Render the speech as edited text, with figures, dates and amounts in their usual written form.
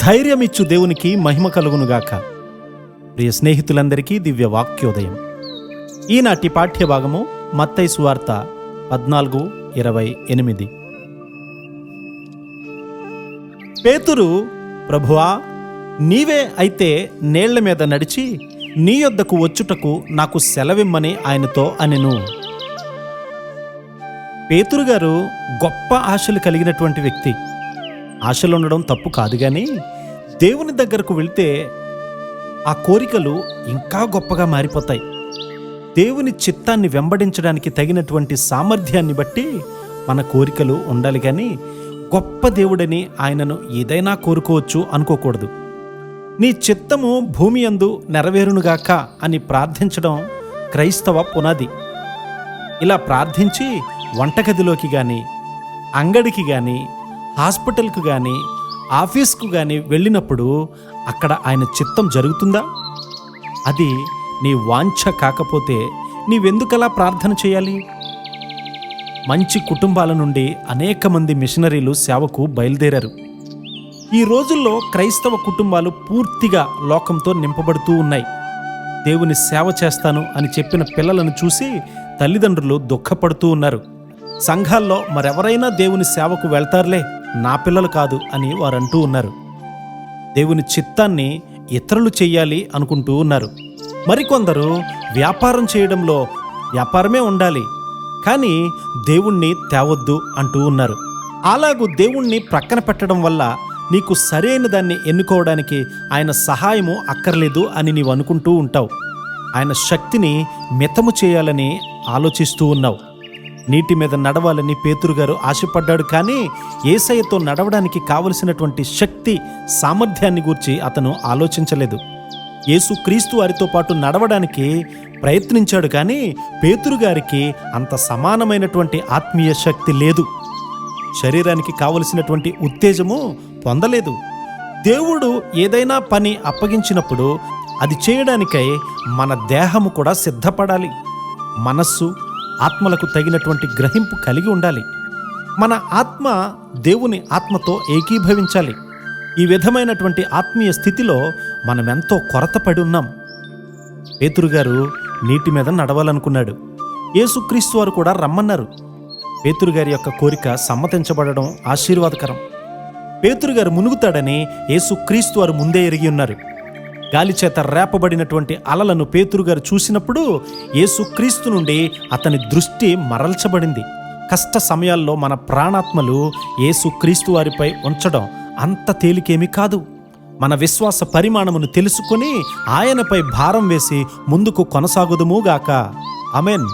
ధైర్యమిచ్చు దేవునికి మహిమ కలుగునుగాక. ప్రియ స్నేహితులందరికీ దివ్య వాక్యోదయం. ఈనాటి పాఠ్యభాగము మత్తయి సువార్త 14:28. పేతురు, ప్రభువా, నీవే అయితే నీళ్ల మీద నడిచి నీ యొద్దకు వచ్చుటకు నాకు సెలవిమ్మని ఆయనతో అనెను. పేతురు గారు గొప్ప ఆశలు కలిగినటువంటి వ్యక్తి. ఆశలు ఉండడం తప్పు కాదు, కానీ దేవుని దగ్గరకు వెళ్తే ఆ కోరికలు ఇంకా గొప్పగా మారిపోతాయి. దేవుని చిత్తాన్ని వెంబడించడానికి తగినటువంటి సామర్థ్యాన్ని బట్టి మన కోరికలు ఉండాలి, కానీ గొప్ప దేవుడని ఆయనను ఏదైనా కోరుకోవచ్చు అనుకోకూడదు. నీ చిత్తము భూమి యందు నెరవేరునుగాక అని ప్రార్థించడం క్రైస్తవ పునాది. ఇలా ప్రార్థించి వంటగదిలోకి కానీ, అంగడికి కానీ, హాస్పిటల్కు కానీ, ఆఫీస్కు కానీ వెళ్ళినప్పుడు అక్కడ ఆయన చిత్తం జరుగుతుందా? అది నీ వాంఛ కాకపోతే నీవెందుకలా ప్రార్థన చేయాలి? మంచి కుటుంబాల నుండి అనేక మంది మిషనరీలు సేవకు బయలుదేరారు. ఈ రోజుల్లో క్రైస్తవ కుటుంబాలు పూర్తిగా లోకంతో నింపబడుతూ ఉన్నాయి. దేవుని సేవ చేస్తాను అని చెప్పిన పిల్లలను చూసి తల్లిదండ్రులు దుఃఖపడుతూ ఉన్నారు. సంఘాల్లో మరెవరైనా దేవుని సేవకు వెళ్తారులే, నా పిల్లలు కాదు అని వారంటూ ఉన్నారు. దేవుని చిత్తాన్ని ఇతరులు చెయ్యాలి అనుకుంటూ ఉన్నారు. మరికొందరు వ్యాపారం చేయడంలో వ్యాపారమే ఉండాలి, కానీ దేవుణ్ణి తేవద్దు అంటూ ఉన్నారు. అలాగూ దేవుణ్ణి ప్రక్కన పెట్టడం వల్ల నీకు సరైన దాన్ని ఎన్నుకోవడానికి ఆయన సహాయము అక్కర్లేదు అని నీవు అనుకుంటూ ఉంటావు. ఆయన శక్తిని మితము చేయాలని ఆలోచిస్తూ ఉన్నావు. నీటి మీద నడవాలని పేతురు గారు ఆశపడ్డాడు, కానీ యేసయ్యతో నడవడానికి కావలసినటువంటి శక్తి సామర్థ్యాన్ని గూర్చి అతను ఆలోచించలేదు. యేసుక్రీస్తు వారితో పాటు నడవడానికి ప్రయత్నించాడు, కానీ పేతురు గారికి అంత సమానమైనటువంటి ఆత్మీయ శక్తి లేదు. శరీరానికి కావలసినటువంటి ఉత్తేజము పొందలేదు. దేవుడు ఏదైనా పని అప్పగించినప్పుడు అది చేయడానికై మన దేహము కూడా సిద్ధపడాలి. మనస్సు, ఆత్మలకు తగినటువంటి గ్రహింపు కలిగి ఉండాలి. మన ఆత్మ దేవుని ఆత్మతో ఏకీభవించాలి. ఈ విధమైనటువంటి ఆత్మీయ స్థితిలో మనమెంతో కొరతపడి ఉన్నాం. పేతురు గారు నీటి మీద నడవాలనుకున్నాడు. యేసుక్రీస్తు వారు కూడా రమ్మన్నారు. పేతురు గారి యొక్క కోరిక సమ్మతించబడడం ఆశీర్వాదకరం. పేతురు గారు మునుగుతాడని యేసుక్రీస్తు వారు ముందే ఎరిగి ఉన్నారు. గాలిచేత రేపబడినటువంటి అలలను పేతురు గారు చూసినప్పుడు యేసుక్రీస్తు నుండి అతని దృష్టి మరల్చబడింది. కష్ట సమయాల్లో మన ప్రాణాత్మలు యేసుక్రీస్తు వారిపై ఉంచడం అంత తేలికేమీ కాదు. మన విశ్వాస పరిమాణమును తెలుసుకొని ఆయనపై భారం వేసి ముందుకు కొనసాగుదుముగాక. ఆమేన్.